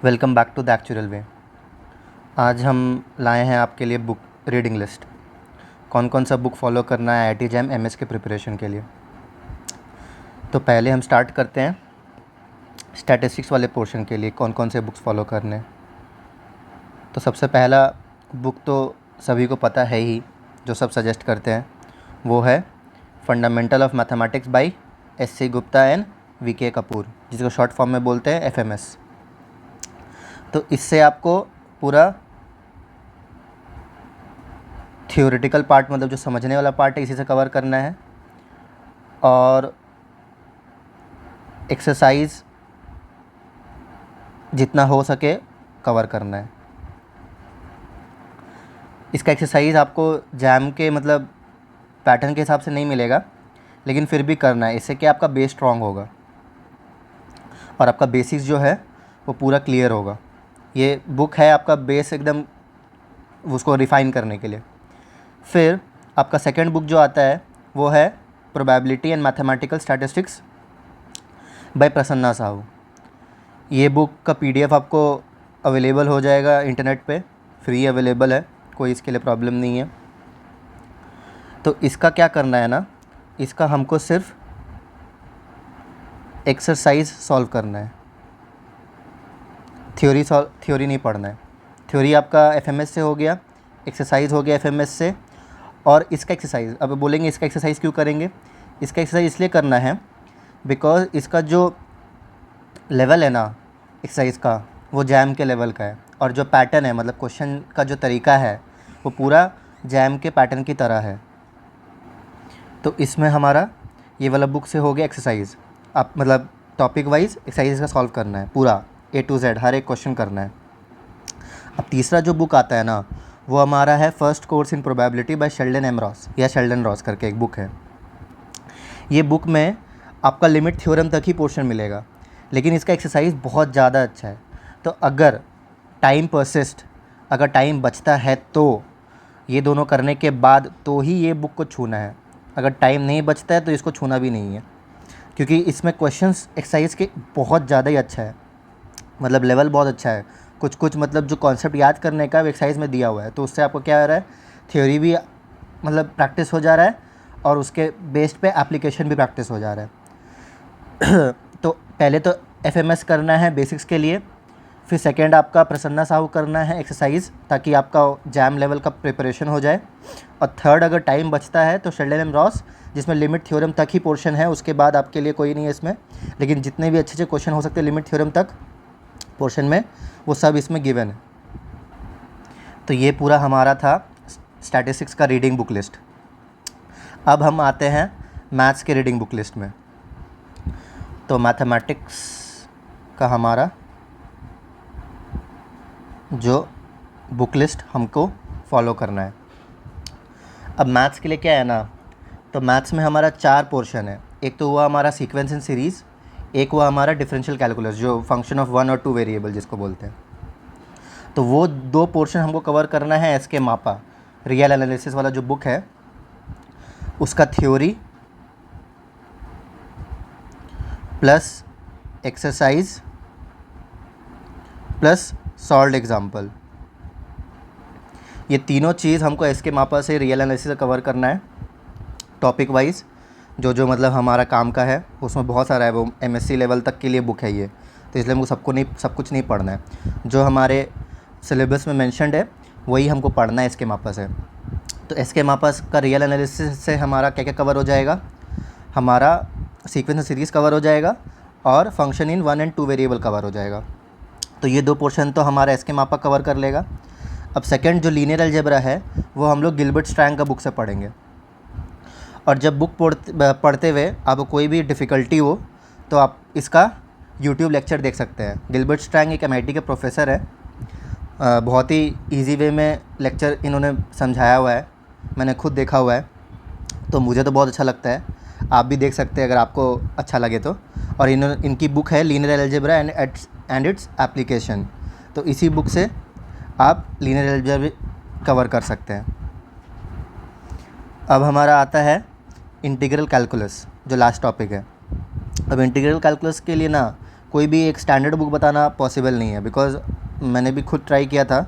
Welcome back to the actual way. आज हम लाए हैं आपके लिए बुक रीडिंग लिस्ट। कौन कौन सा बुक फॉलो करना है IIT JAM MS के प्रिपरेशन के लिए। तो पहले हम स्टार्ट करते हैं स्टैटिस्टिक्स वाले पोर्शन के लिए कौन कौन से बुक्स फॉलो करने। तो सबसे पहला बुक तो सभी को पता है ही, जो सब सजेस्ट करते हैं, वो है fundamental of mathematics bye SC Gupta and VK Kapoor, जिसको शॉर्ट फॉर्म में बोलते हैं FMS। तो इससे आपको पूरा थियोरेटिकल पार्ट, मतलब जो समझने वाला पार्ट है, इसी से कवर करना है, और एक्सरसाइज जितना हो सके कवर करना है। इसका एक्सरसाइज आपको जैम के मतलब पैटर्न के हिसाब से नहीं मिलेगा, लेकिन फिर भी करना है। इससे क्या आपका बेस स्ट्रॉन्ग होगा और आपका बेसिक्स जो है वो पूरा क्लियर होगा। ये बुक है आपका बेस एकदम उसको रिफ़ाइन करने के लिए। फिर आपका सेकंड बुक जो आता है वो है probability and mathematical statistics by Prasanna Sahu. ये बुक का PDF आपको अवेलेबल हो जाएगा इंटरनेट पे, फ्री अवेलेबल है, कोई इसके लिए प्रॉब्लम नहीं है। तो इसका क्या करना है ना, इसका हमको सिर्फ एक्सरसाइज सॉल्व करना है, थ्योरी नहीं पढ़ना है। थ्योरी आपका FMS से हो गया, एक्सरसाइज हो गया FMS से। और इसका एक्सरसाइज, अब बोलेंगे इसका एक्सरसाइज क्यों करेंगे। इसका एक्सरसाइज इसलिए करना है बिकॉज इसका जो लेवल है ना एक्सरसाइज का, वो जैम के लेवल का है, और जो पैटर्न है मतलब क्वेश्चन का जो तरीका है वो पूरा जैम के पैटर्न की तरह है। तो इसमें हमारा ये वाला बुक से हो गया एक्सरसाइज, आप मतलब टॉपिक वाइज एक्सरसाइज का सॉल्व करना है, पूरा A to Z हर एक क्वेश्चन करना है। अब तीसरा जो बुक आता है ना, वो हमारा है first course in probability by Sheldon M Ross, या शेल्डन रॉस करके एक बुक है। ये बुक में आपका लिमिट थ्योरम तक ही पोर्शन मिलेगा, लेकिन इसका एक्सरसाइज बहुत ज़्यादा अच्छा है। तो अगर टाइम परसिस्ट, अगर टाइम बचता है तो ये दोनों करने के बाद तो ही ये बुक को छूना है। अगर टाइम नहीं बचता है तो इसको छूना भी नहीं है, क्योंकि इसमें क्वेश्चंस एक्सरसाइज के बहुत ज़्यादा ही अच्छा है, मतलब लेवल बहुत अच्छा है। कुछ मतलब जो कॉन्सेप्ट याद करने का एक्सरसाइज में दिया हुआ है, तो उससे आपको क्या हो रहा है, थ्योरी भी मतलब प्रैक्टिस हो जा रहा है और उसके बेस्ड पे एप्लीकेशन भी प्रैक्टिस हो जा रहा है। तो पहले तो FMS करना है बेसिक्स के लिए, फिर सेकेंड आपका प्रसन्ना साहू करना है एक्सरसाइज, ताकि आपका जैम लेवल का प्रिपरेशन हो जाए, और थर्ड अगर टाइम बचता है तो शेल्डन एम रॉस, जिसमें लिमिट थ्योरम तक ही पोर्शन है, उसके बाद आपके लिए कोई नहीं है इसमें, लेकिन जितने भी अच्छे अच्छे क्वेश्चन हो सकते हैं लिमिट थ्योरम तक पोर्शन में, वो सब इसमें गिवन है। तो ये पूरा हमारा था स्टैटिस्टिक्स का रीडिंग बुक लिस्ट। अब हम आते हैं मैथ्स के रीडिंग बुक लिस्ट में। तो मैथमेटिक्स का हमारा जो बुक लिस्ट हमको फॉलो करना है। अब मैथ्स के लिए क्या है ना, तो मैथ्स में हमारा 4 पोर्शन है। एक तो हुआ हमारा सीक्वेंस एंड सीरीज़, एक हुआ हमारा डिफरेंशियल कैलकुलस, जो फंक्शन ऑफ 1 और 2 वेरिएबल जिसको बोलते हैं। तो वो 2 पोर्शन हमको कवर करना है। SK मापा रियल एनालिसिस वाला जो बुक है, उसका theory plus exercise plus solved example, ये तीनों चीज़ हमको SK मापा से रियल एनालिसिस कवर करना है टॉपिक वाइज। जो मतलब हमारा काम का है उसमें बहुत सारा है, वो MSc लेवल तक के लिए बुक है ये, तो इसलिए हमको सब कुछ नहीं पढ़ना है। जो हमारे सिलेबस में मेंशन्ड है वही हमको पढ़ना है SK मापा से। तो SK मापा का रियल एनालिसिस से हमारा क्या क्या कवर हो जाएगा, हमारा सीक्वेंस सीरीज़ कवर हो जाएगा और फंक्शन इन 1 और 2 वेरिएबल कवर हो जाएगा। तो ये 2 पोर्शन तो हमारा SK मापा कवर कर लेगा। अब सेकंड जो लीनियर अलजेब्रा है वो हम लोग गिलबर्ट स्ट्रैंग का बुक से पढ़ेंगे। और जब बुक पढ़ते हुए आपको कोई भी डिफ़िकल्टी हो तो आप इसका YouTube लेक्चर देख सकते हैं। गिलबर्ट स्ट्रैंग एक MIT के प्रोफेसर है, बहुत ही इजी वे में लेक्चर इन्होंने समझाया हुआ है, मैंने खुद देखा हुआ है, तो मुझे तो बहुत अच्छा लगता है। आप भी देख सकते हैं अगर आपको अच्छा लगे तो। और इनकी बुक है linear algebra and its application, तो इसी बुक से आप लीनियर अलजेब्रा कवर कर सकते हैं। अब हमारा आता है इंटीग्रल कैलकुलस, जो लास्ट टॉपिक है। अब इंटीग्रल कैलकुलस के लिए ना कोई भी एक स्टैंडर्ड बुक बताना पॉसिबल नहीं है, बिकॉज़ मैंने भी खुद ट्राई किया था,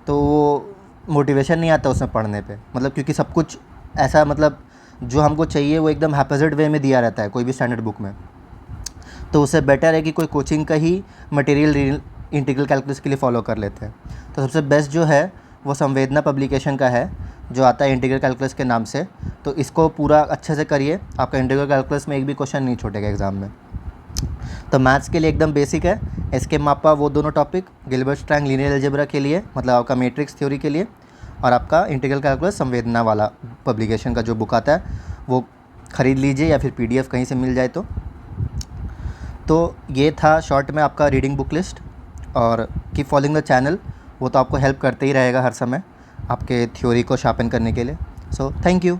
तो वो मोटिवेशन नहीं आता उसमें पढ़ने पे, मतलब क्योंकि सब कुछ ऐसा, मतलब जो हमको चाहिए वो एकदम हैपोजिट वे में दिया रहता है कोई भी स्टैंडर्ड बुक में। तो उससे बेटर है कि कोई कोचिंग का ही मटेरियल इंटीग्रल कैलकुलस के लिए फॉलो कर लेते हैं। तो सबसे बेस्ट जो है वो संवेदना पब्लिकेशन का है, जो आता है इंटीग्रल कैलकुलस के नाम से। तो इसको पूरा अच्छे से करिए, आपका इंटीग्रल कैलकुलस में एक भी क्वेश्चन नहीं छूटेगा एग्ज़ाम में। तो मैथ्स के लिए एकदम बेसिक है, एसके मापा वो दोनों topic, Gilbert triangle linear algebra के लिए, मतलब आपका मैट्रिक्स थ्योरी के लिए, और आपका इंटीग्रल कैलकुलस संवेदना वाला पब्लिकेशन का जो बुक आता है वो ख़रीद लीजिए, या फिर पीडीएफ कहीं से मिल जाए तो ये था शॉर्ट में आपका रीडिंग बुक लिस्ट। और कीप फॉलोइंग द चैनल, वो तो आपको हेल्प करते ही रहेगा हर समय आपके थ्योरी को शार्पन करने के लिए। So thank you.